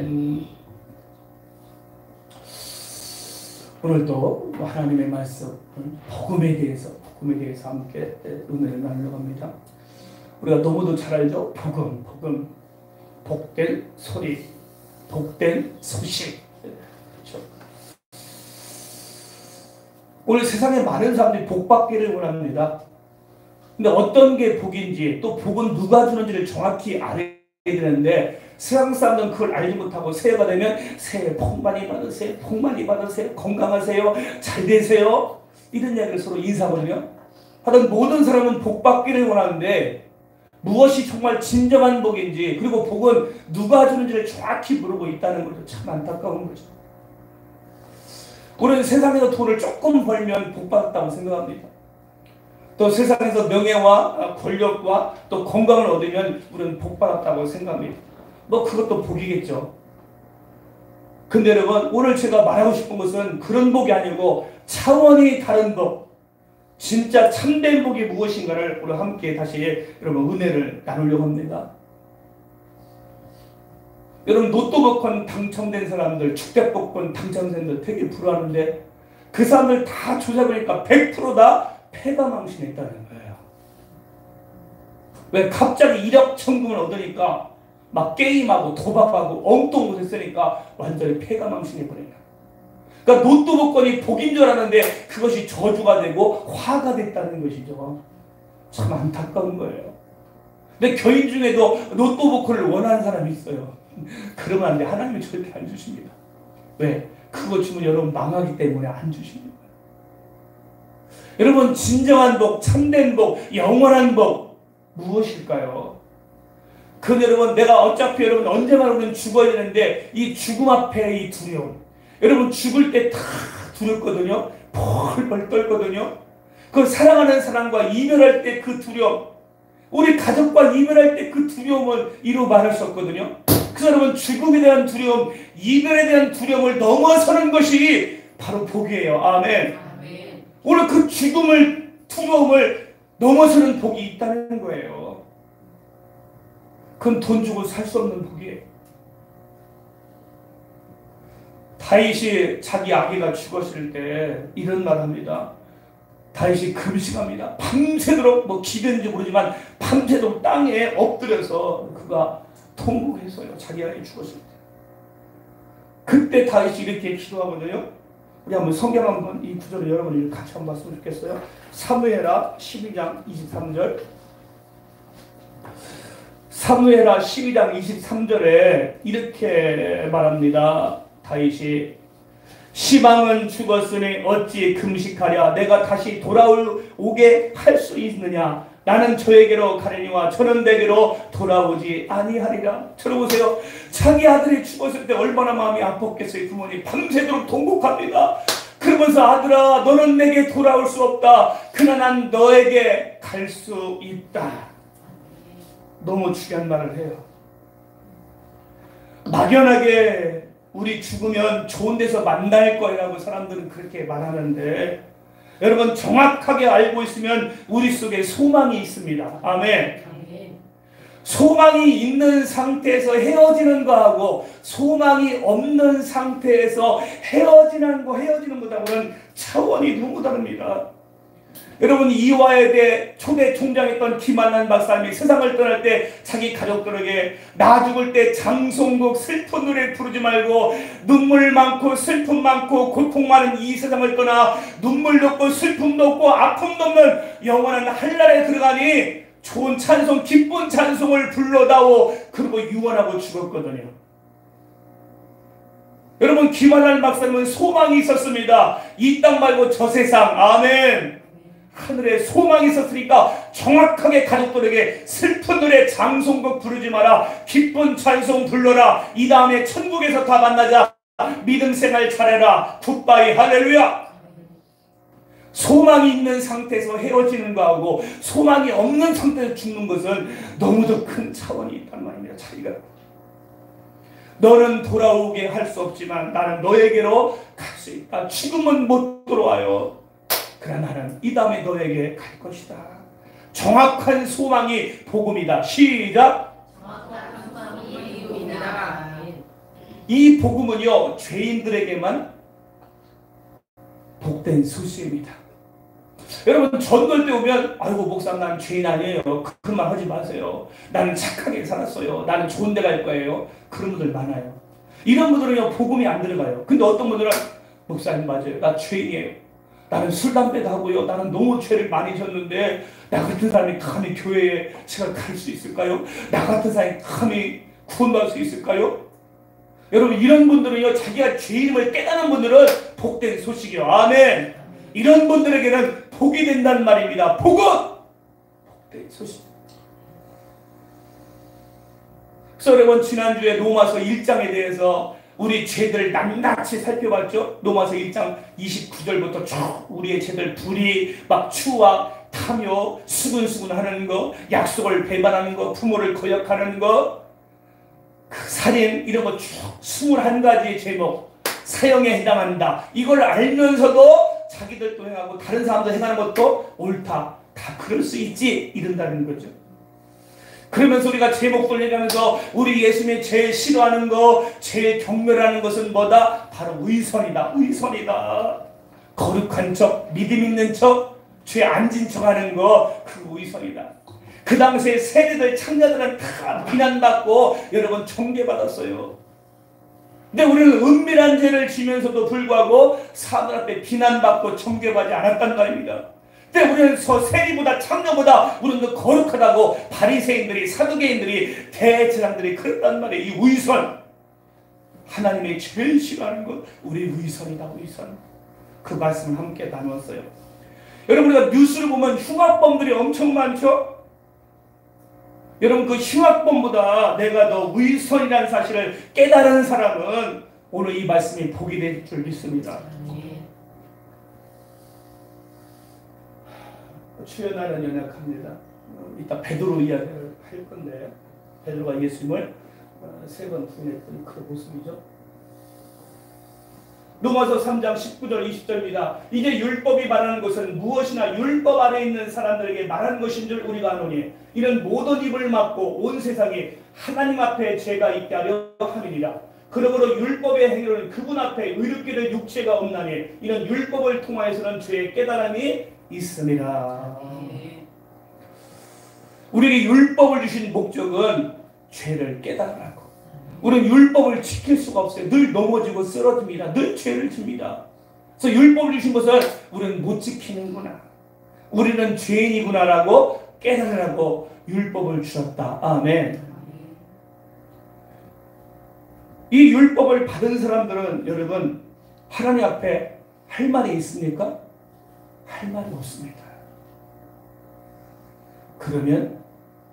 아멘. 오늘도 하나님의 말씀, 복음에 대해서 함께 은혜를 나누려고 합니다. 우리가 너무도 잘 알죠? 복음, 복된 소리, 복된 소식. 그렇죠? 오늘 세상에 많은 사람들이 복 받기를 원합니다. 근데 어떤 게 복인지, 또 복은 누가 주는지를 정확히 알아야 되는데, 세상 사람들은 그걸 알지 못하고 새해가 되면 새해 복 많이 받으세요, 복 많이 받으세요, 건강하세요, 잘 되세요, 이런 이야기를 서로 인사하거든요. 하여튼 모든 사람은 복 받기를 원하는데 무엇이 정말 진정한 복인지, 그리고 복은 누가 주는지를 정확히 모르고 있다는 것도 참 안타까운 거죠. 우리는 세상에서 돈을 조금 벌면 복 받았다고 생각합니다. 또 세상에서 명예와 권력과 또 건강을 얻으면 우리는 복 받았다고 생각합니다. 뭐 그것도 복이겠죠. 근데 여러분, 오늘 제가 말하고 싶은 것은 그런 복이 아니고 차원이 다른 복, 진짜 참된 복이 무엇인가를 우리 함께 다시 여러분 은혜를 나누려고 합니다. 여러분, 로또 복권 당첨된 사람들, 축대복권 당첨된 사람들 되게 부러워하는데 그 사람들 다 조사해보니까 100% 다 패가망신했다는 거예요. 왜? 갑자기 1억 천금을 얻으니까 막 게임하고 도박하고 엉뚱한 곳에 쓰니까 완전히 패가망신해버려요. 그러니까 로또 복권이 복인 줄 알았는데 그것이 저주가 되고 화가 됐다는 것이죠. 참 안타까운 거예요. 근데 교인 중에도 로또 복권을 원하는 사람이 있어요. 그러면 안 돼. 하나님은 절대 안 주십니다. 왜? 그거 주면 여러분 망하기 때문에 안 주십니다. 여러분, 진정한 복, 참된 복, 영원한 복 무엇일까요? 그건 여러분, 내가 어차피 여러분 언제만 우리는 죽어야 되는데 이 죽음 앞에 이 두려움, 여러분 죽을 때 다 두렵거든요. 펄펄 떨거든요. 그 사랑하는 사람과 이별할 때 그 두려움, 우리 가족과 이별할 때 그 두려움을 이루 말할 수 없거든요. 그래서 여러분, 죽음에 대한 두려움, 이별에 대한 두려움을 넘어서는 것이 바로 복이에요. 아멘. 오늘 그 죽음을, 두려움을 넘어서는 복이 있다는 거예요. 그건 돈 주고 살 수 없는 복이에요. 다윗이 자기 아기가 죽었을 때 이런 말 합니다. 다윗이 금식합니다. 밤새도록, 뭐 기도했는지 모르지만 밤새도록 땅에 엎드려서 그가 통곡했어요. 자기 아기 죽었을 때. 그때 다윗이 이렇게 기도하거든요. 우리 한번 성경 한번 이 구절을 여러분이 같이 한번 봤으면 좋겠어요. 사무엘하 12장 23절. 사무엘하 12장 23절에 이렇게 말합니다. 다윗이 시방은 죽었으니 어찌 금식하랴. 내가 다시 돌아오게 할 수 있느냐. 나는 저에게로 가려니와 저는 내게로 돌아오지 아니하리라. 들어보세요. 자기 아들이 죽었을 때 얼마나 마음이 아팠겠어요. 부모님 밤새도록 통곡합니다. 그러면서 아들아, 너는 내게 돌아올 수 없다. 그러나 난 너에게 갈 수 있다. 너무 중요한 말을 해요. 막연하게 우리 죽으면 좋은 데서 만날 거라고 사람들은 그렇게 말하는데, 여러분 정확하게 알고 있으면 우리 속에 소망이 있습니다. 아멘. 소망이 있는 상태에서 헤어지는 거하고 소망이 없는 상태에서 헤어지는 것하고는 차원이 너무 다릅니다. 여러분, 이화여대 초대 총장했던 김한란 박사님이 세상을 떠날 때 자기 가족들에게 나 죽을 때 장송곡 슬픈 노래 부르지 말고 눈물 많고 슬픔 많고 고통 많은 이 세상을 떠나 눈물도 없고 슬픔도 없고 아픔도 없는 영원한 한나라에 들어가니 좋은 찬송, 기쁜 찬송을 불러다오. 그리고 유언하고 죽었거든요. 여러분, 김한란 박사님은 소망이 있었습니다. 이 땅 말고 저 세상. 아멘. 하늘에 소망이 있었으니까 정확하게 가족들에게 슬픈 노래 장송곡 부르지 마라. 기쁜 찬송 불러라. 이 다음에 천국에서 다 만나자. 믿음 생활 잘해라. 굿바이 할렐루야. 소망이 있는 상태에서 헤어지는 거하고 소망이 없는 상태에서 죽는 것은 너무도 큰 차원이 있단 말입니다. 차이가. 너는 돌아오게 할 수 없지만 나는 너에게로 갈 수 있다. 죽음은 못 돌아와요. 그러나 나는 이 다음에 너에게 갈 것이다. 정확한 소망이 복음이다. 시작. 정확한 소망이 복음이다. 이 복음은요, 죄인들에게만 복된 소식입니다. 여러분, 전도할 때 오면, 아이고, 목사님, 난 죄인 아니에요. 그런 말 하지 마세요. 나는 착하게 살았어요. 나는 좋은 데 갈 거예요. 그런 분들 많아요. 이런 분들은요, 복음이 안 들어가요. 근데 어떤 분들은, 목사님, 맞아요. 나 죄인이에요. 나는 술, 담배도 하고요. 나는 너무 죄를 많이 졌는데, 나 같은 사람이 감히 교회에 제가 갈 수 있을까요? 나 같은 사람이 감히 구원받을 수 있을까요? 여러분, 이런 분들은요, 자기가 죄인임을 깨닫는 분들은 복된 소식이요. 아멘. 이런 분들에게는 복이 된다는 말입니다. 복은 복된 소식. 그래서 여러분, 지난주에 로마서 1장에 대해서 우리 죄들을 낱낱이 살펴봤죠. 로마서 1장 29절부터 쭉 우리의 죄들, 불의, 막 추악, 탐욕, 수근수근하는 거, 약속을 배반하는 거, 부모를 거역하는 거, 살인, 이런 거 쭉 21가지의 제목, 사형에 해당한다. 이걸 알면서도 자기들도 행하고 다른 사람도 행하는 것도 옳다. 다 그럴 수 있지. 이런다는 거죠. 그러면서 우리가 제목들 얘기하면서 우리 예수님이 제일 싫어하는 거, 제일 경멸하는 것은 뭐다? 바로 의선이다. 의선이다. 거룩한 척, 믿음 있는 척, 죄 안 진 척 하는 거, 그 의선이다. 그 당시에 세대들, 창자들은 다 비난받고 여러분 정죄받았어요. 근데 우리는 은밀한 죄를 지면서도 불구하고 사람들 앞에 비난받고 정죄받지 않았단 말입니다. 근데 우리는 세리보다 창녀보다 우리는 더 거룩하다고 바리새인들이, 사두개인들이, 대제사장들이 그랬단 말이에요. 이 의선, 하나님이 제일 싫어하는 것, 우리 의선이다. 의선. 그 말씀을 함께 나눴어요. 여러분, 우리가 뉴스를 보면 흉악범들이 엄청 많죠? 여러분, 그 흉악범보다 내가 더 의선이라는 사실을 깨달은 사람은 오늘 이 말씀이 복이 될 줄 믿습니다. 출연하는 연약합니다. 이따 베드로 이야기를 할 건데, 베드로가 예수님을 3번 부인했던 그 모습이죠. 로마서 3장 19절 20절입니다. 이제 율법이 말하는 것은 무엇이나 율법 아래 있는 사람들에게 말한 것인 줄 우리가 아노니 이는 모든 입을 막고 온 세상이 하나님 앞에 죄가 있게 하려 함이니라. 그러므로 율법의 행위로는 그분 앞에 의롭기를 육체가 없나니 이는 율법을 통하여서는 죄의 깨달음이 있음이라. 우리에게 율법을 주신 목적은 죄를 깨달으라고. 우리는 율법을 지킬 수가 없어요. 늘 넘어지고 쓰러집니다. 늘 죄를 집니다. 그래서 율법을 주신 것을 우리는 못 지키는구나. 우리는 죄인이구나라고 깨달으라고 율법을 주셨다. 아멘. 이 율법을 받은 사람들은 여러분 하나님 앞에 할 말이 있습니까? 할 말이 없습니다. 그러면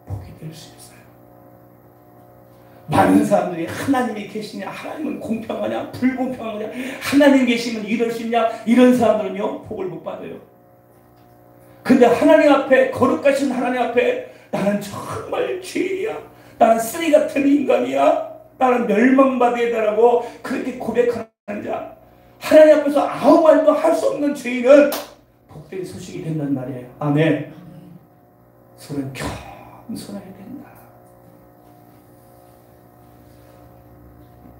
복이 될 수 있어요. 많은 사람들이 하나님이 계시냐, 하나님은 공평하냐, 불공평하냐, 하나님 계시면 이럴 수 있냐, 이런 사람들은요 복을 못 받아요. 근데 하나님 앞에, 거룩하신 하나님 앞에 나는 정말 죄인이야, 나는 쓰레기 같은 인간이야, 나는 멸망받아야 되라고 그렇게 고백하는 자, 하나님 앞에서 아무 말도 할 수 없는 죄인은 복된 소식이 된단 말이에요. 아멘. 손은 겸손해야 된다.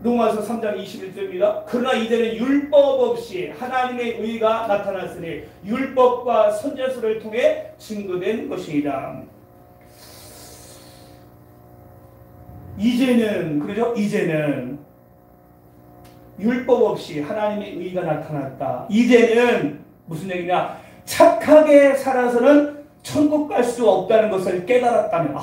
로마서 3장 21절입니다. 그러나 이제는 율법 없이 하나님의 의가 나타났으니 율법과 선지서를 통해 증거된 것이다. 이제는, 그러죠? 이제는 율법 없이 하나님의 의가 나타났다. 이제는 무슨 얘기냐? 착하게 살아서는 천국 갈 수 없다는 것을 깨달았다면,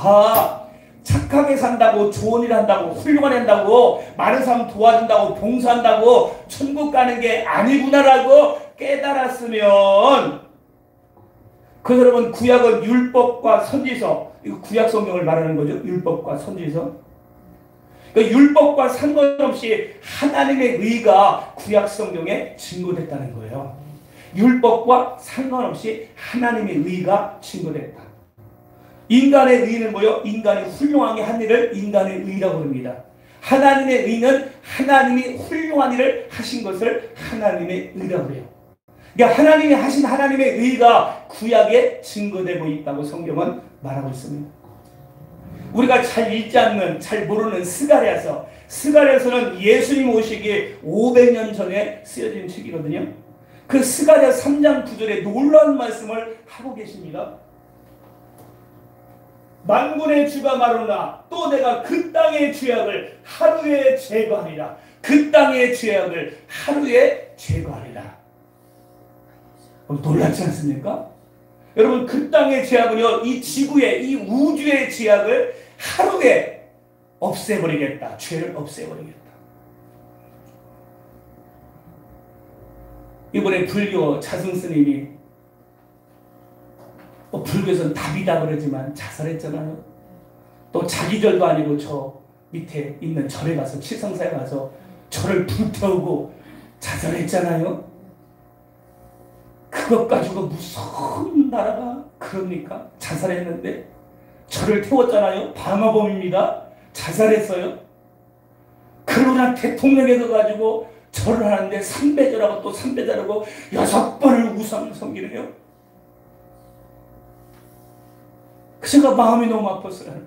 착하게 산다고, 좋은 일 한다고, 훌륭한 일 한다고, 많은 사람 도와준다고, 봉사한다고 천국 가는 게 아니구나라고 깨달았으면, 그래서 여러분 구약은 율법과 선지서, 이거 구약 성경을 말하는 거죠. 율법과 선지서. 그러니까 율법과 상관없이 하나님의 의가 구약 성경에 증거됐다는 거예요. 율법과 상관없이 하나님의 의가 증거됐다. 인간의 의는 뭐요? 인간이 훌륭하게 한 일을 인간의 의라고 합니다. 하나님의 의는 하나님이 훌륭한 일을 하신 것을 하나님의 의라고 해요. 그러니까 하나님이 하신 하나님의 의가 구약에 증거되고 있다고 성경은 말하고 있습니다. 우리가 잘 읽지 않는, 잘 모르는 스가랴서 스가랴서는 예수님 오시기 500년 전에 쓰여진 책이거든요. 그 스가랴 3장 9절에 놀라운 말씀을 하고 계십니다. 만군의 주가 말하노라 또 내가 그 땅의 죄악을 하루에 제거하리라. 그 땅의 죄악을 하루에 제거하리라. 놀랍지 않습니까? 여러분 그 땅의 죄악은요 이 지구의 이 우주의 죄악을 하루에 없애버리겠다. 죄를 없애버리겠다. 이번에 불교 자승 스님이 불교에서는 답이다 그러지만 자살했잖아요. 또 자기 절도 아니고 저 밑에 있는 절에 가서 칠성사에 가서 절을 불태우고 자살했잖아요. 그것 가지고 무슨 나라가 그럽니까? 자살했는데 절을 태웠잖아요. 방어범입니다. 자살했어요. 그러나 대통령에서 가지고 절을 하는데 3배절하고 또 3배절하고 6번을 우상을 섬기네요. 제가 마음이 너무 아팠어요.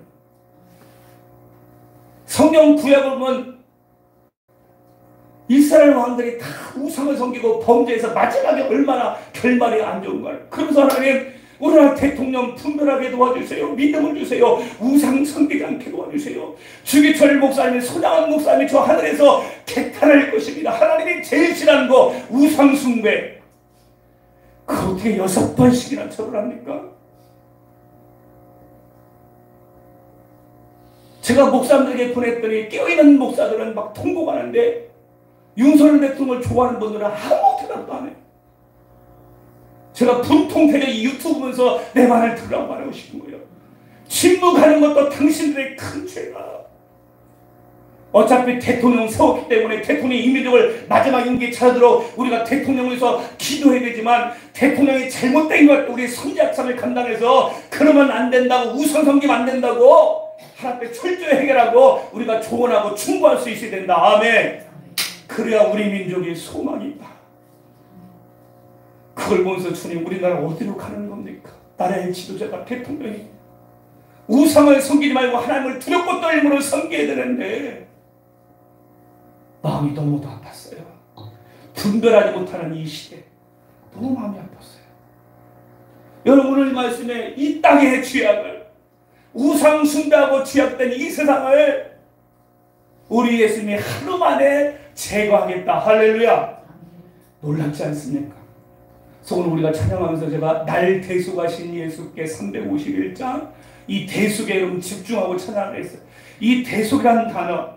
성경 구약을 보면 이스라엘 왕들이 다 우상을 섬기고 범죄해서 마지막에 얼마나 결말이 안 좋은 걸. 그러면서 하나님 우리나라 대통령 분별하게 도와주세요. 믿음을 주세요. 우상 섬기지 않게 도와주세요. 주기철 목사님, 손양원 목사님이 저 하늘에서 개탄할 것입니다. 하나님이 제일 싫어하는 거 우상 숭배. 그 어떻게 6번씩이나 절을 합니까? 제가 목사님들에게 보냈더니 깨어있는 목사들은 막 통곡하는데 윤석열 대통령을 좋아하는 분들은 아무 대답도 안 해요. 제가 분통태려 이 유튜브 보면서 내 말을 들으라고 말하고 싶은 거예요. 침묵하는 것도 당신들의 큰 죄다. 어차피 대통령 세웠기 때문에 대통령의 임의력을 마지막 임기에 차도록 우리가 대통령에서 기도해야 되지만 대통령이 잘못된 것 우리 선지학상을 감당해서 그러면 안 된다고 우상 섬기면 안 된다고 하나님 철저히 해결하고 우리가 조언하고 충고할 수 있어야 된다. 아멘. 그래야 우리 민족의 소망이 있다. 그걸 보면서 주님 우리나라 어디로 가는 겁니까? 나라의 지도자가 대통령이 우상을 섬기지 말고 하나님을 두렵고 떨림으로 섬겨야 되는데 마음이 너무도 아팠어요. 분별하지 못하는 이 시대 너무 마음이 아팠어요. 여러분 오늘 말씀에 이 땅의 죄악을 우상 숭배하고 죄악된 이 세상을 우리 예수님이 하루 만에 제거하겠다. 할렐루야. 놀랍지 않습니까? 그래서 오늘 우리가 찬양하면서 제가 날 대속하신 예수께 351장 이 대속에 여러분 집중하고 찬양을 했어요. 이 대속이라는 단어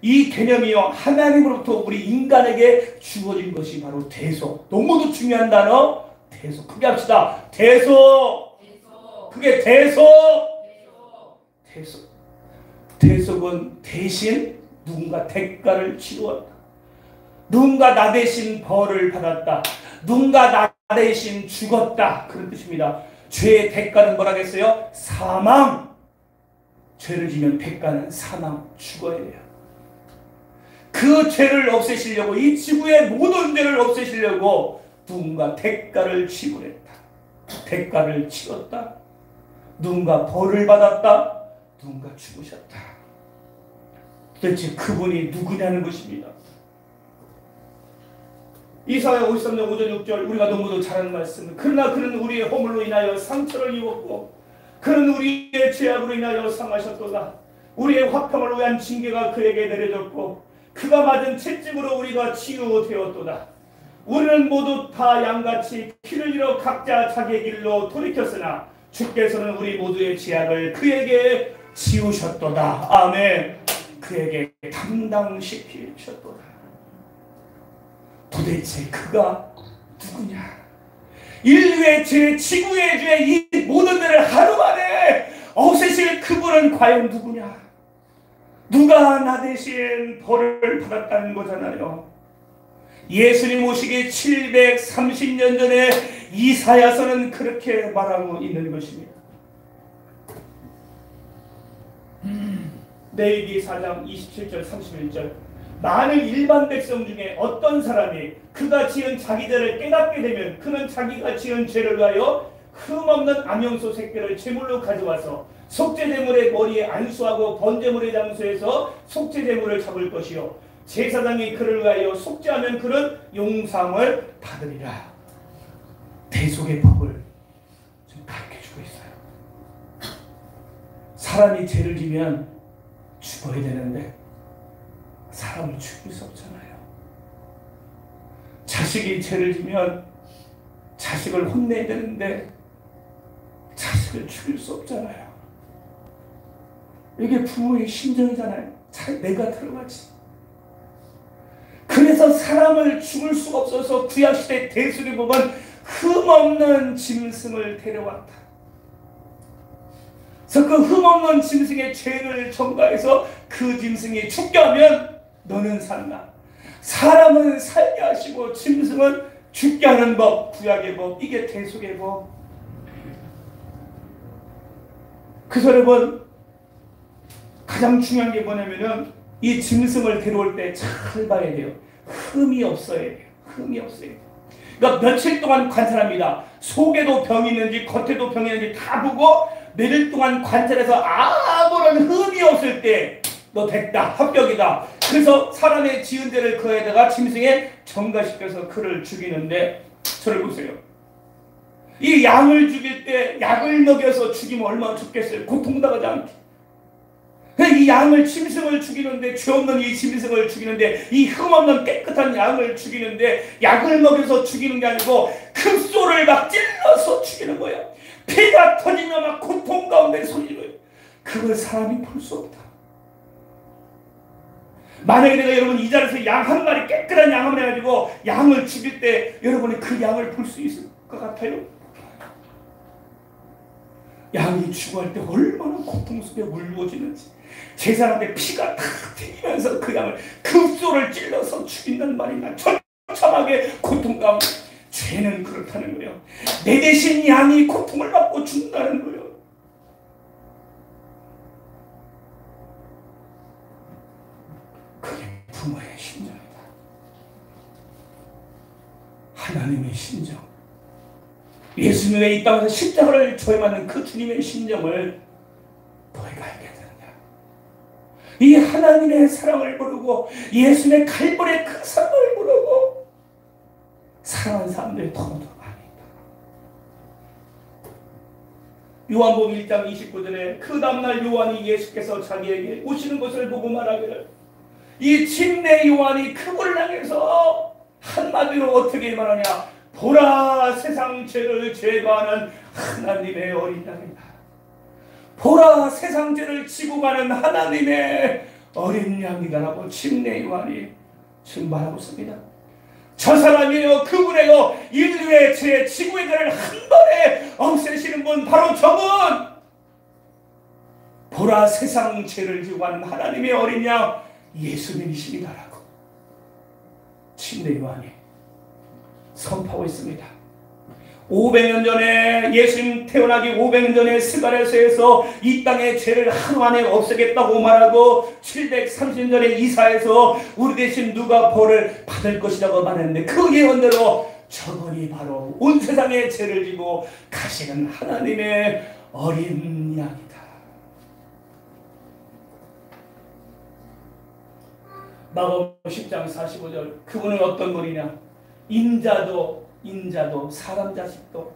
이 개념이요 하나님으로부터 우리 인간에게 주어진 것이 바로 대속. 너무도 중요한 단어 대속. 크게 합시다. 대속. 그게 대속. 대속. 대속은 대신 누군가 대가를 치루었다. 누군가 나 대신 벌을 받았다. 누군가 나 대신 죽었다. 그런 뜻입니다. 죄의 대가는 뭐라겠어요? 사망. 죄를 지면 대가는 사망, 죽어야 돼요. 그 죄를 없애시려고 이 지구의 모든 죄를 없애시려고 누군가 대가를 지불했다. 대가를 치렀다. 누군가 벌을 받았다. 누군가 죽으셨다. 도대체 그분이 누구냐는 것입니다. 이사야 53장 5절 6절 우리가 너무도 잘 아는 말씀. 그러나 그는 우리의 허물로 인하여 상처를 입었고 그는 우리의 죄악으로 인하여 상하셨도다. 우리의 화평을 위한 징계가 그에게 내려졌고 그가 맞은 채찍으로 우리가 치유되었도다. 우리는 모두 다 양같이 피를 잃어 각자 자기의 길로 돌이켰으나 주께서는 우리 모두의 죄악을 그에게 지우셨도다. 아멘. 그에게 담당시키셨도다. 도대체 그가 누구냐? 인류의 죄, 지구의 죄, 이 모든 죄를 하루 만에 없애실 그분은 과연 누구냐? 누가 나 대신 벌을 받았다는 거잖아요. 예수님 오시기 730년 전에 이사야서는 그렇게 말하고 있는 것입니다. 레위기 4장 27절 31절 만일 일반 백성 중에 어떤 사람이 그가 지은 자기 죄를 깨닫게 되면 그는 자기가 지은 죄를 위하여 흠없는 암염소 새끼를 제물로 가져와서 속죄제물의 머리에 안수하고 번제물의 장소에서 속죄제물을 잡을 것이요 제사장이 그를 위하여 속죄하면 그는 용상을 받으리라. 대속의 법을 지금 가르쳐주고 있어요. 사람이 죄를 지면 죽어야 되는데 사람을 죽일 수 없잖아요. 자식이 죄를 지면 자식을 혼내야 되는데 자식을 죽일 수 없잖아요. 이게 부모의 심정이잖아요. 내가 들어가지. 그래서 사람을 죽을 수가 없어서 구약시대 대속의 법은 흠없는 짐승을 데려왔다. 그래서 그 흠없는 짐승의 죄를 전가해서 그 짐승이 죽게 하면 너는 산다. 사람은 살게 하시고 짐승은 죽게 하는 법, 구약의 법, 이게 대속의 법. 그래서 여러분 가장 중요한 게 뭐냐면은 이 짐승을 데려올 때 잘 봐야 돼요. 흠이 없어야 돼요. 흠이 없어야 돼요. 그러니까 며칠 동안 관찰합니다. 속에도 병이 있는지 겉에도 병이 있는지 다 보고 며칠 동안 관찰해서 아무런 흠이 없을 때 너 됐다. 합격이다. 그래서 사람의 지은 죄를 그 애다가 짐승에 전가시켜서 그를 죽이는데 저를 보세요. 이 양을 죽일 때 약을 먹여서 죽이면 얼마나 죽겠어요. 고통당하지 않게. 이 양을 짐승을 죽이는데 죄 없는 이 짐승을 죽이는데 이 흠없는 깨끗한 양을 죽이는데 약을 먹여서 죽이는 게 아니고 급소를 막 찔러서 죽이는 거야. 피가 터지며 막 고통 가운데 소리를. 그걸 사람이 볼 수 없다. 만약에 내가 여러분 이 자리에서 양 한 마리 깨끗한 양을 해가지고 양을 죽일 때 여러분이 그 양을 볼 수 있을 것 같아요? 양이 죽어갈 때 얼마나 고통 속에 울부어지는지 제사장한테 피가 탁 튀기면서 그 양을 급소를 찔러서 죽인다는 말이나 처참하게 고통 가운데 죄는 그렇다는 거예요. 내 대신 양이 고통을 받고 죽는다는 거예요. 그게 부모의 심정이다. 하나님의 심정. 예수님의 이 땅에서 십자가를 조임하는 그 주님의 심정을 너희가 알게 되느냐. 이 하나님의 사랑을 모르고 예수님의 갈보리의 그 사랑을 모르고 사랑하는 사람들이 더더 많이 있다. 요한복음 1장 29절에 그 다음날 요한이 예수께서 자기에게 오시는 것을 보고 말하기를 이 침례 요한이 그분을 향해서 한마디로 어떻게 말하냐. 보라 세상 죄를 제거하는 하나님의 어린 양이다. 보라 세상 죄를 지고 가는 하나님의 어린 양이다라고 침례 요한이 지금 말하고 있습니다. 저 사람이요 그분이요 인류의 죄 지구의 죄를 한 번에 없애시는 분 바로 저분. 보라 세상 죄를 지고 가는 하나님의 어린 양 예수님이십니다라고 침례 요한이 선포하고 있습니다. 500년 전에 예수님 태어나기 500년 전에 스가랴서에서 이 땅의 죄를 하루 안에 없애겠다고 말하고 730년 전에 이사에서 우리 대신 누가 벌을 받을 것이라고 말했는데 그 예언대로 저분이 바로 온 세상의 죄를 지고 가시는 하나님의 어린 양이다. 마가복음 10장 45절 그분은 어떤 분이냐. 인자도 사람 자식도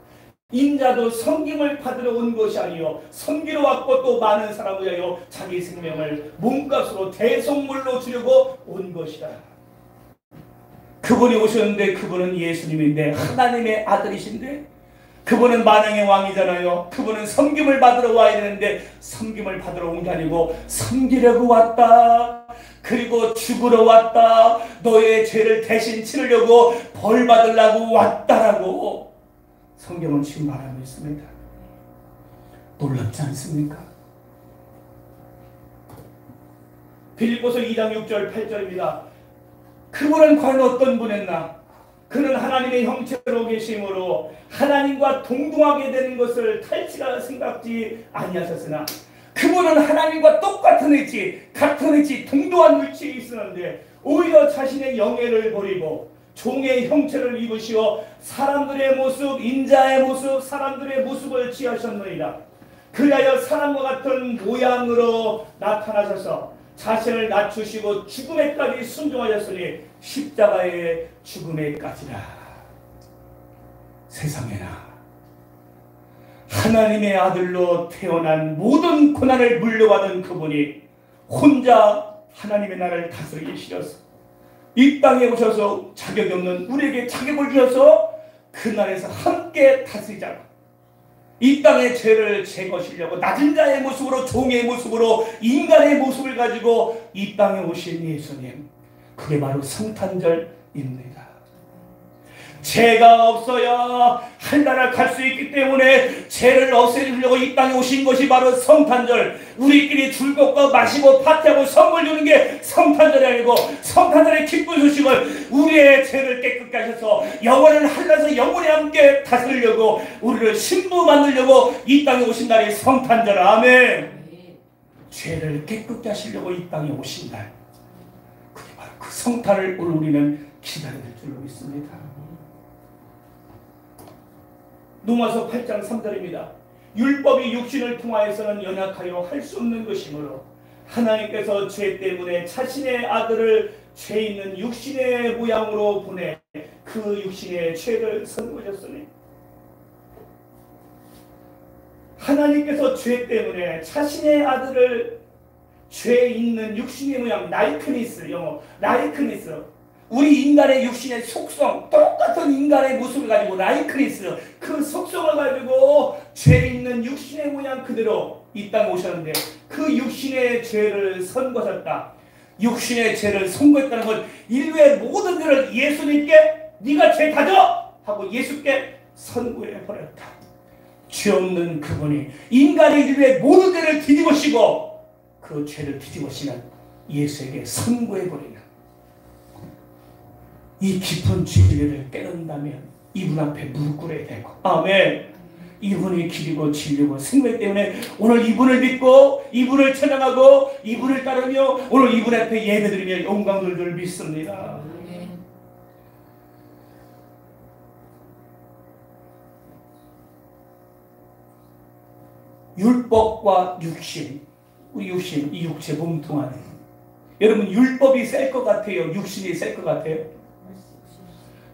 인자도 섬김을 받으러 온 것이 아니요 섬기러 왔고 또 많은 사람을 위하여 자기 생명을 몸값으로 대속물로 주려고 온 것이다. 그분이 오셨는데 그분은 예수님인데 하나님의 아들이신데 그분은 만왕의 왕이잖아요. 그분은 섬김을 받으러 와야 되는데 섬김을 받으러 온 게 아니고 섬기려고 왔다. 그리고 죽으러 왔다. 너의 죄를 대신 치르려고 벌 받으려고 왔다라고 성경은 지금 말하고 있습니다. 놀랍지 않습니까? 빌립보서 2장 6절 8절입니다. 그분은 과연 어떤 분이었나? 그는 하나님의 형체로 계심으로 하나님과 동등하게 되는 것을 탈취라 생각지 아니하셨으나 그분은 하나님과 똑같은 위치, 같은 위치, 동등한 위치에 있었는데 오히려 자신의 영예를 버리고 종의 형체를 입으시어 사람들의 모습, 인자의 모습, 사람들의 모습을 취하셨느니라. 그리하여 사람과 같은 모양으로 나타나셔서 자신을 낮추시고 죽음에까지 순종하셨으니 십자가의 죽음에까지라. 세상에나 하나님의 아들로 태어난 모든 고난을 물려받은 그분이 혼자 하나님의 나라를 다스리시려서 이 땅에 오셔서 자격이 없는 우리에게 자격을 주셔서 그 나라에서 함께 다스리자고 이 땅의 죄를 제거하시려고 낮은 자의 모습으로 종의 모습으로 인간의 모습을 가지고 이 땅에 오신 예수님, 그게 바로 성탄절입니다. 죄가 없어야 하늘나라를 갈 수 있기 때문에 죄를 없애주려고 이 땅에 오신 것이 바로 성탄절. 우리끼리 즐겁고 마시고 파티하고 선물 주는 게 성탄절이 아니고 성탄절의 기쁜 소식을 우리의 죄를 깨끗게 하셔서 영원한 하늘나라에서 영원히 함께 다스리려고 우리를 신부 만들려고 이 땅에 오신 날이 성탄절. 아멘. 죄를 깨끗게 하시려고 이 땅에 오신 날, 그게 바로 그 성탄을 오늘 우리는 기다릴 줄로 믿습니다. 로마서 8장 3절입니다. 율법이 육신을 통하여서는 연약하여 할 수 없는 것이므로 하나님께서 죄 때문에 자신의 아들을 죄 있는 육신의 모양으로 보내 그 육신의 죄를 선고하셨으니, 하나님께서 죄 때문에 자신의 아들을 죄 있는 육신의 모양, 라이크니스, 영어 라이크니스, 우리 인간의 육신의 속성, 똑같은 인간의 모습을 가지고 라이크니스, 그 속성을 가지고 죄 있는 육신의 모양 그대로 이 땅에 오셨는데 그 육신의 죄를 선고하셨다. 육신의 죄를 선고했다는 건 인류의 모든 죄를 예수님께 네가 죄 가져! 하고 예수께 선고해버렸다. 죄 없는 그분이 인간의 인류의 모든 죄를 뒤집으시고 그 죄를 뒤집으시는 예수에게 선고해버리는 이 깊은 진리를 깨닫는다면 이분 앞에 무릎 꿇어야 되고, 아멘. 이분이 길이고 진리고 생명 때문에 오늘 이분을 믿고 이분을 찬양하고 이분을 따르며 오늘 이분 앞에 예배드리며 영광을 줄 믿습니다. 율법과 육신, 우리 육신, 이 육체 몸통 안에 여러분 율법이 셀 것 같아요? 육신이 셀 것 같아요?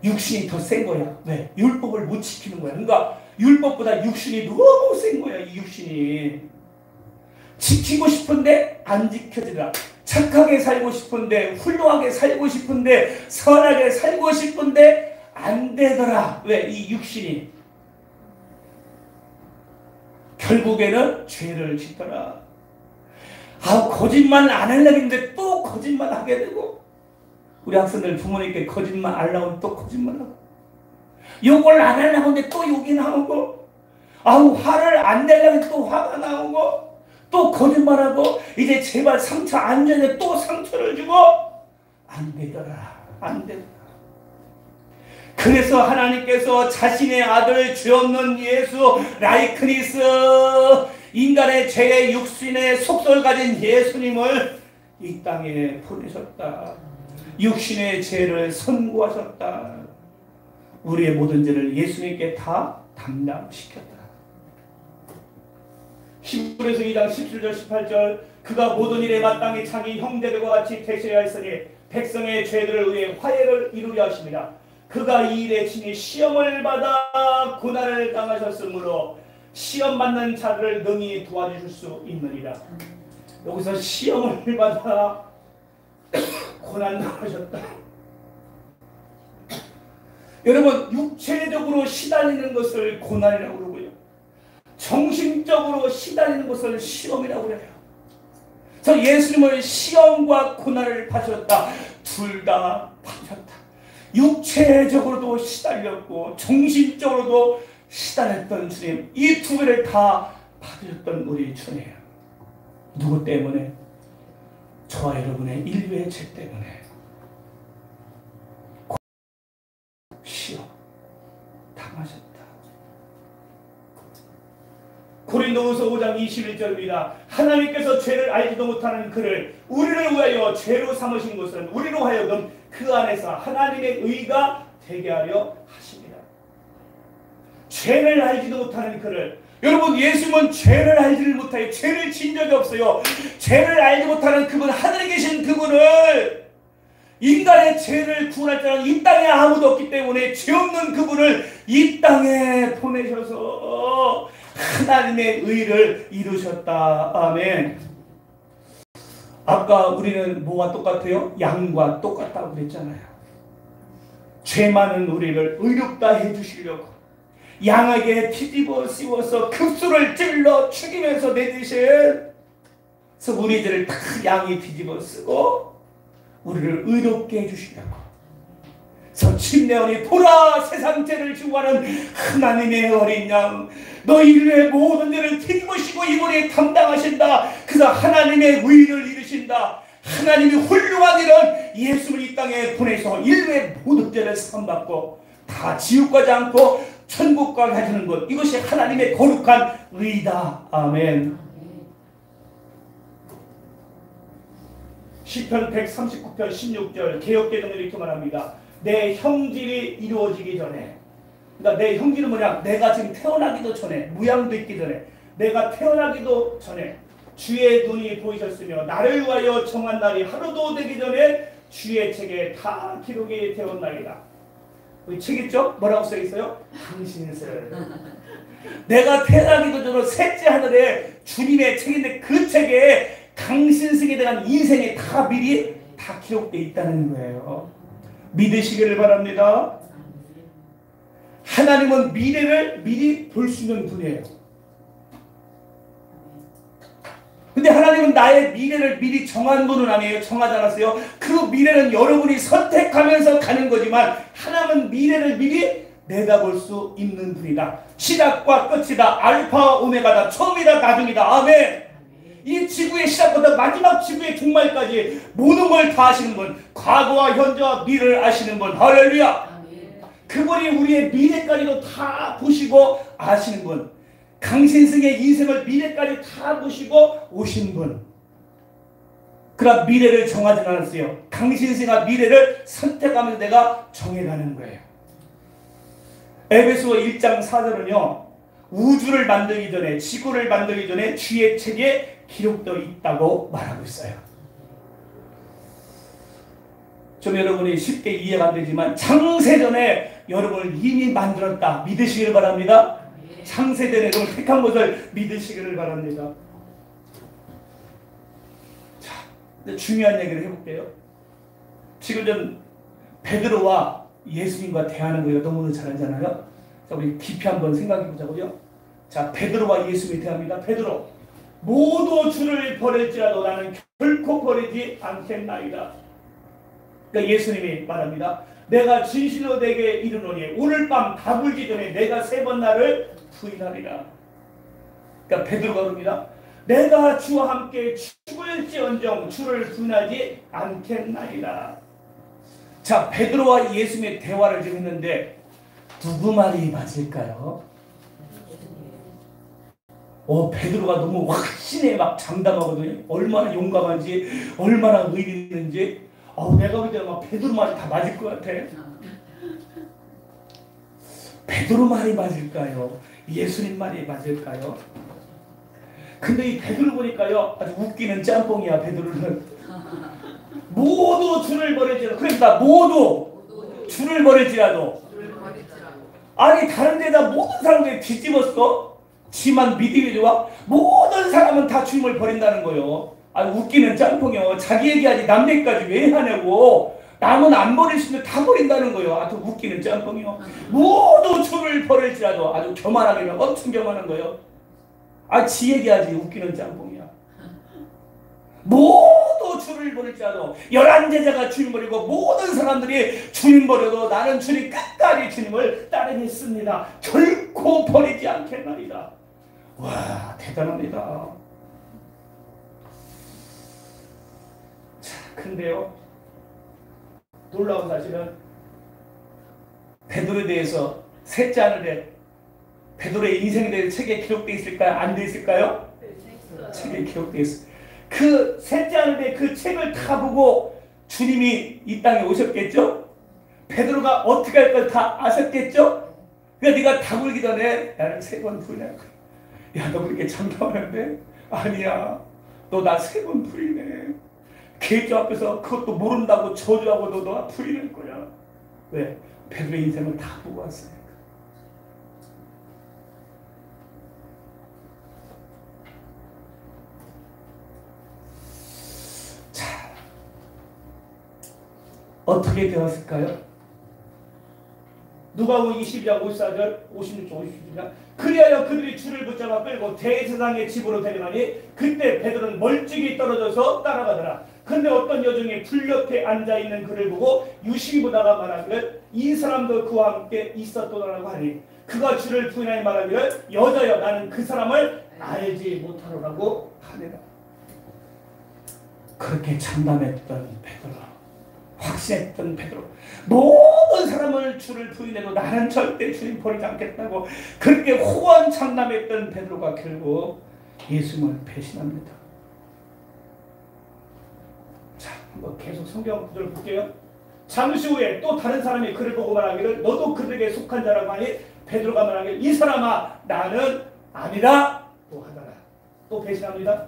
육신이 더 센 거야. 왜? 율법을 못 지키는 거야. 그러니까 율법보다 육신이 너무 센 거야. 이 육신이 지키고 싶은데 안 지켜지더라. 착하게 살고 싶은데, 훌륭하게 살고 싶은데, 선하게 살고 싶은데 안 되더라. 왜? 이 육신이 결국에는 죄를 짓더라. 거짓말 안 하려고 했는데 또 거짓말 하게 되고, 우리 학생들 부모님께 거짓말 안 하려고 또 거짓말하고, 욕을 안 하려고 했는데 또 욕이 나오고, 화를 안 내려고 했는데 또 화가 나오고, 또 거짓말하고, 이제 제발 상처 안 주는데 또 상처를 주고, 안 되더라. 안 되더라. 그래서 하나님께서 자신의 아들 죄 없는 예수 라이크니스, 인간의 죄의 육신의 속성을 가진 예수님을 이 땅에 보내셨다. 육신의 죄를 선고하셨다. 우리의 모든 죄를 예수님께 다 담당시켰다. 히브리서 2장 17절 18절 그가 모든 일에 마땅히 자기 형제들과 같이 되셔야 했으니 백성의 죄들을 위해 화해를 이루려 하십니다. 그가 이 일에 친히 시험을 받아 고난을 당하셨으므로 시험 받는 자들을 능히 도와주실 수 있느니라. 여기서 시험을 받아 고난 당하셨다. 여러분, 육체적으로 시달리는 것을 고난이라고 그러고요, 정신적으로 시달리는 것을 시험이라고 그래요. 그래서 예수님은 시험과 고난을 받으셨다. 둘 다 받으셨다. 육체적으로도 시달렸고 정신적으로도 시달렸던 주님, 이 두 개를 다 받으셨던 우리 주님. 누구 때문에? 저와 여러분의 인류의 죄 때문에 시험 당하셨다. 고린도후서 5장 21절입니다. 하나님께서 죄를 알지도 못하는 그를 우리를 위하여 죄로 삼으신 것은 우리로 하여금 그 안에서 하나님의 의가 되게 하려 하십니다. 죄를 알지도 못하는 그를, 여러분 예수님은 죄를 알지를 못하여 죄를 진 적이 없어요. 죄를 알지 못하는 그분, 하늘에 계신 그분을, 인간의 죄를 구원할 자는 이 땅에 아무도 없기 때문에 죄 없는 그분을 이 땅에 보내셔서 하나님의 의를 이루셨다. 아멘. 아까 우리는 뭐와 똑같아요? 양과 똑같다고 그랬잖아요. 죄 많은 우리를 의롭다 해주시려고 양에게 뒤집어 씌워서 급수를 찔러 죽이면서 내주신, 그래서 우리 죄를 다 양이 뒤집어 쓰고 우리를 의롭게 해주시려고. 그래서 침례원이 보라 세상 죄를 주관하는 하나님의 어린 양, 너희의 모든 죄를 뒤집으시고 이번에 담당하신다. 그래서 하나님의 의를 이루신다. 하나님이 훌륭한 일은 예수를 이 땅에 보내서 인류의 모든 죄를 사함받고 다 지옥 가지 않고 천국 가게 해주는 것, 이것이 하나님의 거룩한 의다. 아멘. 시편 139편 16절 개역개정은 이렇게 말합니다. 내 형질이 이루어지기 전에, 그러니까 내 형질은 뭐냐? 내가 지금 태어나기도 전에, 무양도 있기 전에, 내가 태어나기도 전에 주의 눈이 보이셨으며 나를 위하여 정한 날이 하루도 되기 전에 주의 책에 다 기록이 되었나이다. 여기 책 있죠? 뭐라고 써 있어요? 당신을. 내가 태어나기도 전에 셋째 하늘에 주님의 책인데 그 책에 강신승에 대한 인생이 다 미리 다 기록되어 있다는 거예요. 믿으시기를 바랍니다. 하나님은 미래를 미리 볼 수 있는 분이에요. 근데 하나님은 나의 미래를 미리 정한 분은 아니에요. 정하지 않았어요. 그 미래는 여러분이 선택하면서 가는 거지만 하나님은 미래를 미리 내다볼 수 있는 분이다. 시작과 끝이다. 알파 오메가다. 처음이다 나중이다. 아멘. 이 지구의 시작부터 마지막 지구의 종말까지 모든 걸 다 아시는 분, 과거와 현재와 미래를 아시는 분, 할렐루야. 그분이 우리의 미래까지도 다 보시고 아시는 분, 강신승의 인생을 미래까지 다 보시고 오신 분. 그러나 미래를 정하지 않았어요. 강신승과 미래를 선택하면서 내가 정해가는 거예요. 에베소 1장 4절은요, 우주를 만들기 전에, 지구를 만들기 전에 주의 책에 기록되어 있다고 말하고 있어요. 좀 여러분이 쉽게 이해가 안 되지만 창세전에 여러분을 이미 만들었다. 믿으시기를 바랍니다. 창세전에 여러분을 택한 것을 믿으시기를 바랍니다. 자, 중요한 얘기를 해볼게요. 지금 전 베드로와 예수님과 대하는 거 너무나 잘 알잖아요. 자, 우리 깊이 한번 생각해 보자고요. 자, 베드로와 예수님이 대합니다. 베드로, 모두 주를 버릴지라도 나는 결코 버리지 않겠나이다. 그러니까 예수님이 말합니다. 내가 진실로 내게 이르노니 오늘 밤 다불기 전에 내가 3번 나를 부인하리라. 그러니까 베드로가 그럽니다. 내가 주와 함께 죽을지언정 주를 부인하지 않겠나이다. 자, 베드로와 예수님의 대화를 지금 했는데 누구 말이 맞을까요? 베드로가 너무 확신에 막 장담하거든요. 얼마나 용감한지, 얼마나 의리 있는지. 내가 볼 때 막 베드로 말이 다 맞을 것 같아. 베드로 말이 맞을까요? 예수님 말이 맞을까요? 근데 이 베드로 보니까요, 아주 웃기는 짬뽕이야. 베드로는 모두 주를 버릴지라도, 그러니까 모두 주를 버릴지라도, 아니 다른 데다 모든 사람들이 뒤집었어. 지만 믿음이 좋아? 모든 사람은 다 주님을 버린다는 거예요. 웃기는 짬뽕이요. 자기 얘기하지 남 얘기까지 왜 하냐고. 남은 안 버릴 수 있는데 다 버린다는 거예요. 아주 웃기는 짬뽕이요. 모두 주를 버릴지라도, 아주 교만하게 엄청 교만한 거예요. 지 얘기하지 웃기는 짬뽕이야. 모두 주를 버릴지라도, 11제자가 주님 버리고 모든 사람들이 주님 버려도 나는 주님 끝까지 주님을 따르겠습니다. 결코 버리지 않겠나이다. 와, 대단합니다. 자, 근데요, 놀라운 사실은 베드로에 대해서 셋째 하늘에 베드로의 인생에 대해 책에 기록되어 있을까요? 안 되어 있을까요? 책에 기록되어 있어요. 그 셋째 하늘에 그 책을 다 보고 주님이 이 땅에 오셨겠죠? 베드로가 어떻게 할 걸 다 아셨겠죠? 그러니까 네가 다 굴기 전에 나를 3번 부인할 거야. 야, 너 그렇게 장담하는데? 아니야. 너 나 3번 부인해. 계주 앞에서 그것도 모른다고 저주하고 너 부인할 거야. 왜? 베드로의 인생을 다 보고 왔으니까. 자, 어떻게 되었을까요? 누가복음 22장 54절 56절 57절 그리하여 그들이 줄을 붙잡아 끌고 대제사장의 집으로 데려가니 그때 베드로는 멀찍이 떨어져서 따라가더라. 그런데 어떤 여종이 불 옆에 앉아있는 그를 보고 유심히 보다가 말하기를 이 사람도 그와 함께 있었도다라고 하니 그가 주를 부인하여 말하기를 여자여 나는 그 사람을 알지 못하노라고 하니라. 그렇게 장담했던 베드로, 확신했던 베드로, 모든 사람을 주를 부인해도 나는 절대 주님 버리지 않겠다고 그렇게 호언장담했던 베드로가 결국 예수님을 배신합니다. 자, 한번 계속 성경 구절을 볼게요. 잠시 후에 또 다른 사람이 그를 보고 말하기를 너도 그들에게 속한 자라고 하니 베드로가 말하기를 이 사람아 나는 아니다 또 하더라. 또 배신합니다.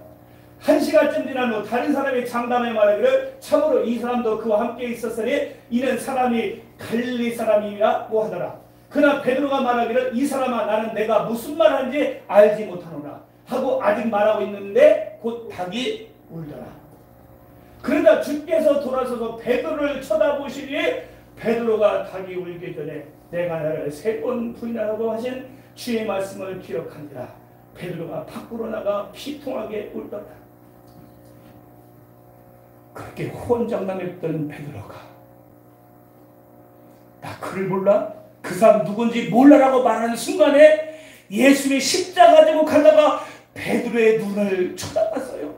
1시간쯤 지난 후 다른 사람이 장담해 말하기를 참으로 이 사람도 그와 함께 있었으니 이는 사람이 갈릴리 사람이라고 하더라. 그러나 베드로가 말하기를 이 사람아 나는 내가 무슨 말하는지 알지 못하노라 하고 아직 말하고 있는데 곧 닭이 울더라. 그러다 주께서 돌아서서 베드로를 쳐다보시니 베드로가 닭이 울기 전에 내가 나를 3번 부인하라고 하신 주의 말씀을 기억하니라. 베드로가 밖으로 나가 피통하게 울더라. 그렇게 호언장담했던 베드로가 나 그를 몰라? 그 사람 누군지 몰라라고 말하는 순간에 예수님이 십자가 지고 가다가 베드로의 눈을 쳐다봤어요.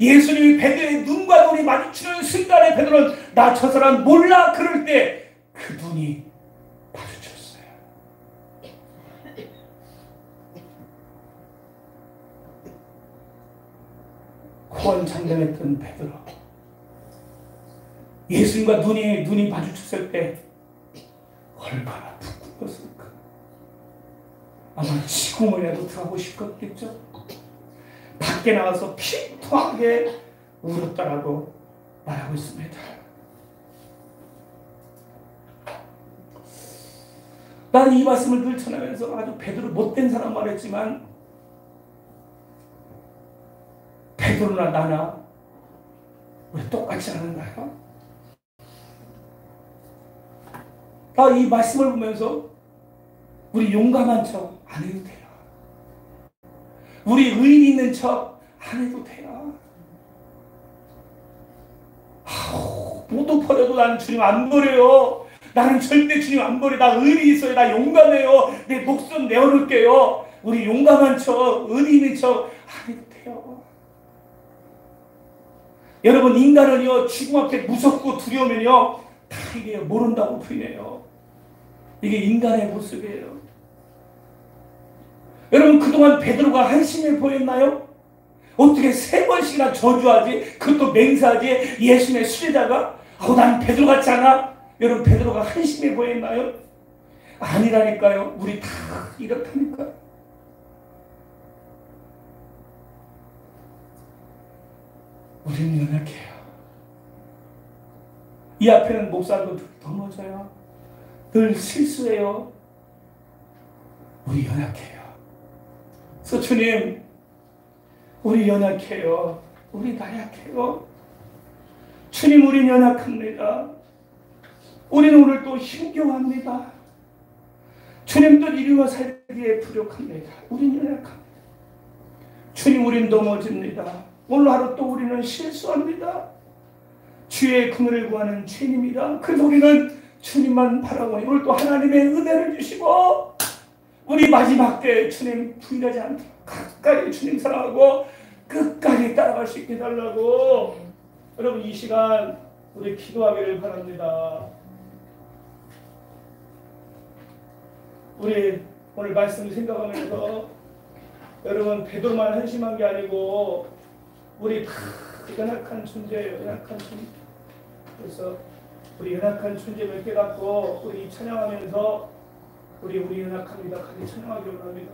예수님이 베드로의 눈과 눈이 마주치는 순간에 베드로는 나 저 사람 몰라 그럴 때 그 눈이 마주쳤어요. 호언장담했던 베드로, 예수님과 눈이 마주쳤을 때 얼마나 부끄러웠을까. 아마 지구문에도 들어가고 싶었겠죠. 밖에 나가서 피토하게 울었다라고 말하고 있습니다. 나는 이 말씀을 늘 전하면서 아주 베드로 못된 사람 말했지만 베드로나 나나 우리 똑같지 않은가요? 나 이 말씀을 보면서 우리 용감한 척 안 해도 돼요. 우리 의리 있는 척 안 해도 돼요. 모두 버려도 나는 주님 안 버려요. 나는 절대 주님 안 버려. 나 의리 있어요. 나 용감해요. 내 목숨 내어놓을게요. 우리 용감한 척, 의리 있는 척 안 해도 돼요. 여러분, 인간은요 죽음 앞에 무섭고 두려우면요 다 이게 모른다고 부인해요. 이게 인간의 모습이에요. 여러분, 그동안 베드로가 한심해 보였나요? 어떻게 3번씩이나 저주하지? 그것도 맹세하지? 예수님의 수제자가? 난 베드로 같지 않아? 여러분, 베드로가 한심해 보였나요? 아니라니까요. 우리 다 이렇다니까. 우리는 연약해요. 이 앞에는 목사도 넘어져요. 늘 실수해요. 우리 연약해요. 그래서 주님, 우리 연약해요. 우리 나약해요. 주님, 우린 연약합니다. 우리는 오늘 또 힘겨워합니다. 주님, 또 이리와 살기에 부족합니다. 우린 연약합니다. 주님, 우린 넘어집니다. 오늘 하루 또 우리는 실수합니다. 주의 긍휼을 구하는 죄인입니다. 그래서 우리는 주님만 바라보니 오늘 또 하나님의 은혜를 주시고 우리 마지막 때 주님 부인하지 않도록 끝까지 주님 사랑하고 끝까지 따라갈 수 있게 해달라고 여러분 이 시간 우리 기도하기를 바랍니다. 우리 오늘 말씀을 생각하면서 여러분 베드로만 한심한 게 아니고 우리 다 연약한 존재예요. 연약한 존재. 그래서 우리 연약한 존재를 깨닫고 우리 찬양하면서 우리 연약합니다. 같이 찬양하기 원합니다.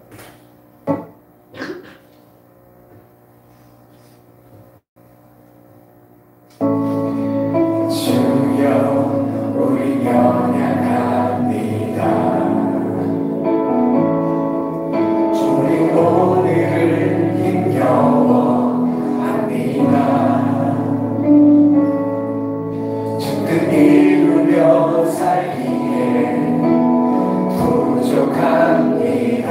주여 우리 연약합니다. 우리 오늘을 힘겨워합니다. 죽든 이루며 살기에 부족합니다.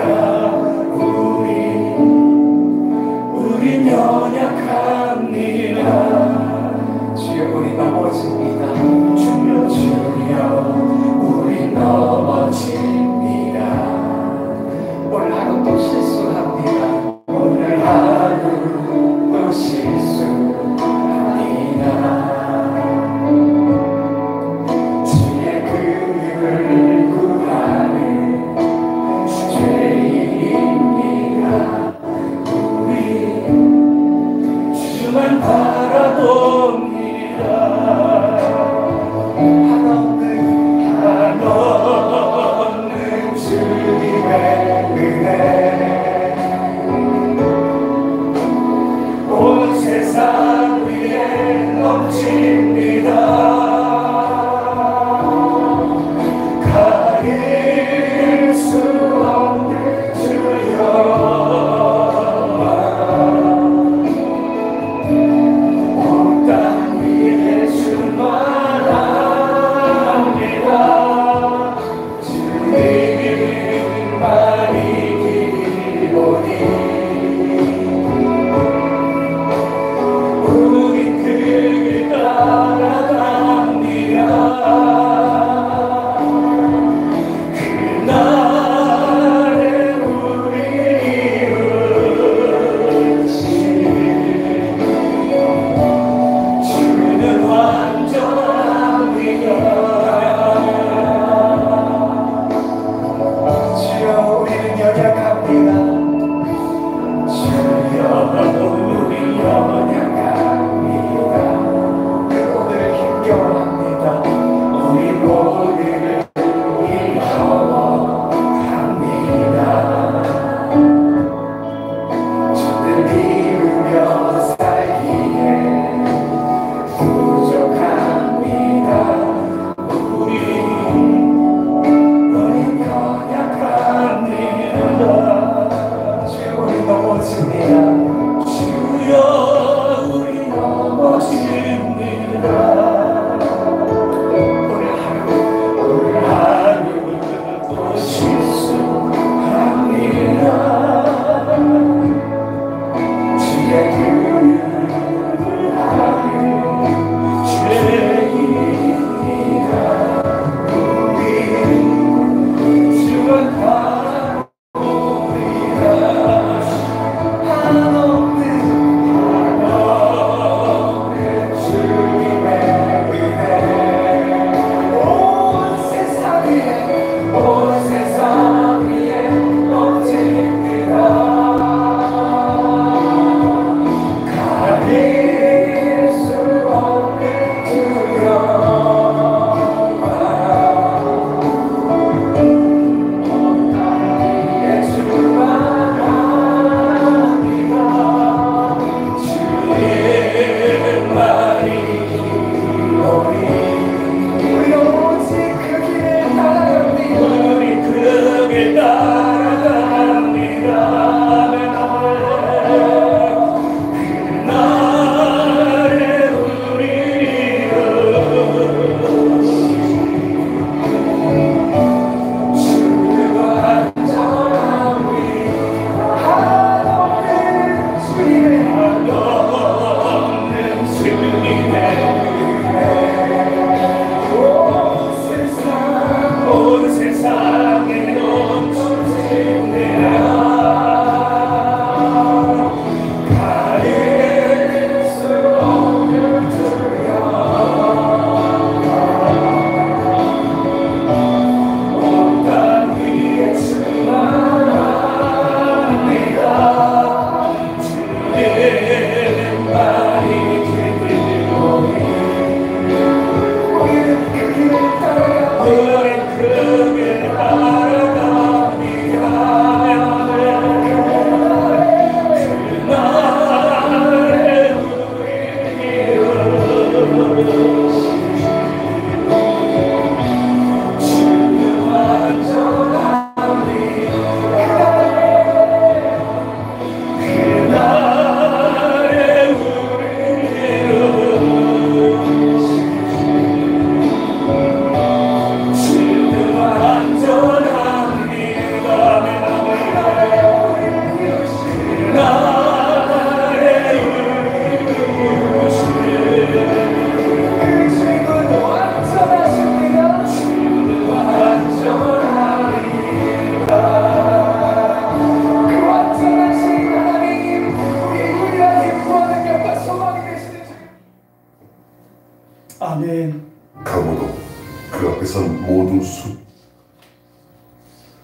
그 앞에선 모두 숲.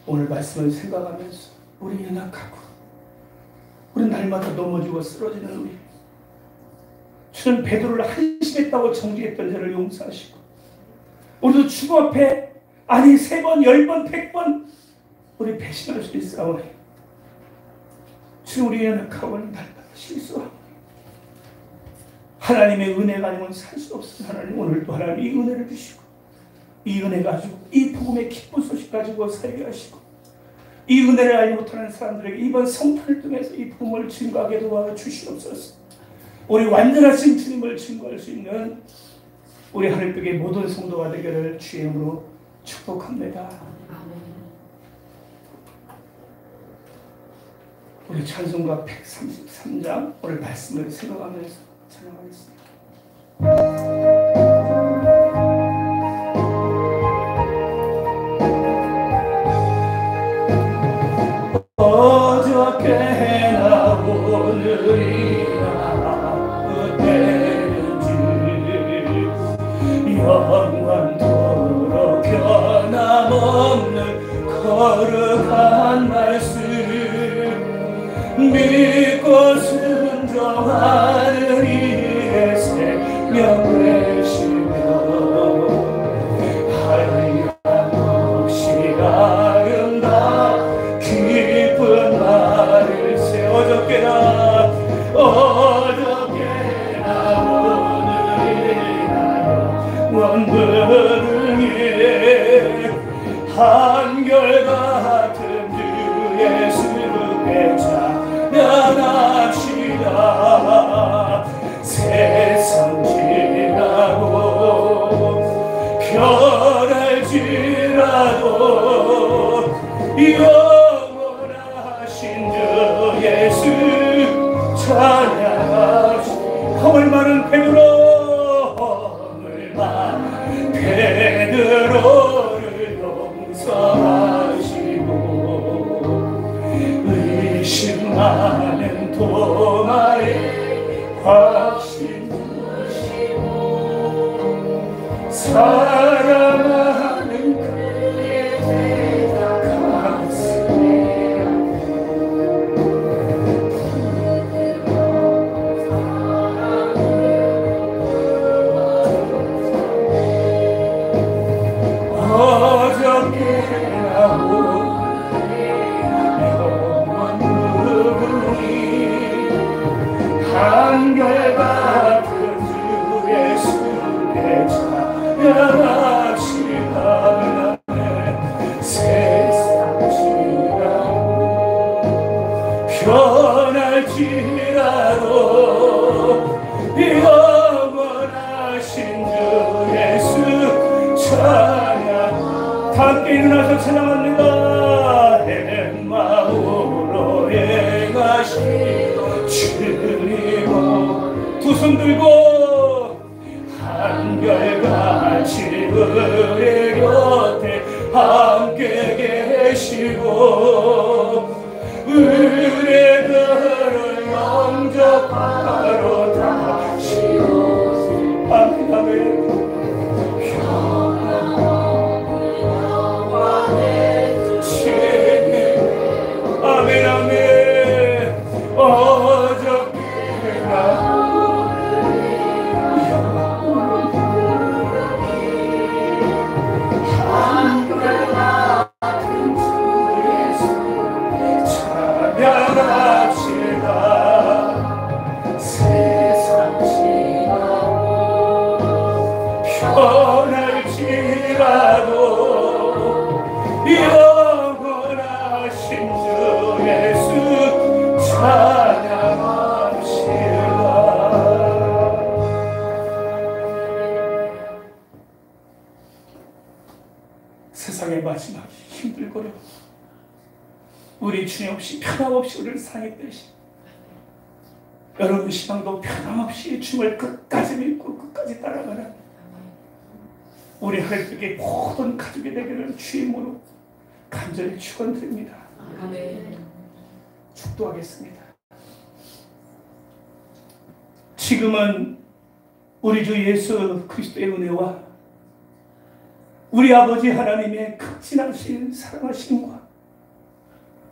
오늘 말씀을 생각하면서 우리 연약하고 우리 날마다 넘어지고 쓰러지는 우리, 주는 베드로를 한심했다고 정죄했던 저를 용서하시고, 우리도 주님 앞에 아니 3번, 10번, 100번 우리 배신할 수 있사오니 주님, 우리 연약하고 날마다 실수하고 하나님의 은혜가 아니면 살 수 없으니 하나님, 오늘도 하나님 이 은혜를 주시고 이 은혜 가지고 이 복음의 기쁜 소식 가지고 살게 하시고, 이 은혜를 알지 못하는 사람들에게 이번 성탄을 통해서 이 복음을 증거하게 도와주시옵소서. 우리 완전하신 주님을 증거할 수 있는 우리 하늘빛의 모든 성도가 되기를 주의 이름으로 축복합니다. 우리 찬송가 133장 오늘 말씀을 생각하면서 찬양하겠습니다. 어저께나 오늘이나 그때는지 영원토록 변함없는 거룩한 말씀 믿고 순종하는 이의 생명 되시며 하나님 혹시 아름다 깊은 말을 세 어저께나 오늘이나 원불응에 한결같은 주 예수의 찬양합시다. 세상 지나고 변할지라도 영원하신 주 예수 찬양합시다. 허물 많은 베드로, 허물 많은 베드로를 용서하시고 의심 많은 도마에 확신 주시고 사랑하는 그의 가슴에 어저께나 한결같은 주 예수의 찬양합시다. 세상 지나고 변할지라도 영원하신 주 예수 찬양. 다 함께 일어나서 찬양합니다. 마음으로 행하시고 주님은 두 손 들고 한결같이 우리 곁에 함께 계시고 의뢰들을 영접하러 다시 오세요. 아멘 아멘. 아멘 아멘. 어저께나 한결같은 주 예수 찬양합시다. 세상 지나고 변할지라도 영원하신 주 예수 찬양합시다. 세상의 마지막이 힘들고요, 우리 주님 없이 변함없이 우리를 상해 빼시. 여러분 신앙도 변함없이 주님을 끝까지 믿고 끝까지 따라가는 우리 하나님께 모든 가족이 되기를 주의 이름으로 간절히 축원드립니다. 아멘. 축도하겠습니다. 지금은 우리 주 예수 그리스도의 은혜와 우리 아버지 하나님의 극진하신 사랑하심과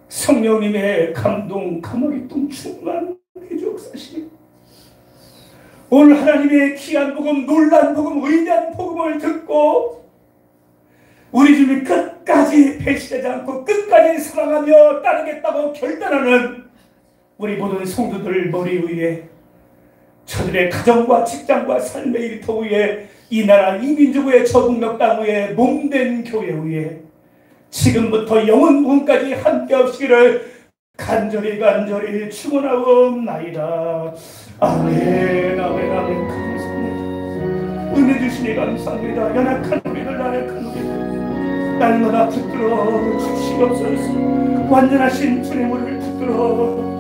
성령님의 감동, 감화기동 충만 해주 역사시니 오늘 하나님의 귀한 복음, 놀란 복음, 위대한 복음을 듣고 우리 주님 끝까지 배신하지 않고 끝까지 사랑하며 따르겠다고 결단하는 우리 모든 성도들 머리 위에, 저들의 가정과 직장과 삶의 일터 위에, 이 나라 이 민족 위에, 저 북녘 땅 위에, 몸된 교회 위에 지금부터 영원까지 함께 하시기를 간절히 축원하옵나이다. 아멘, 아멘, 아멘. 감사합니다. 은혜 주시니 감사합니다. 연약한 우리를, 나약한 우리를 날마다 붙들어 주시옵소서. 완전하신 주님 우리를 붙들어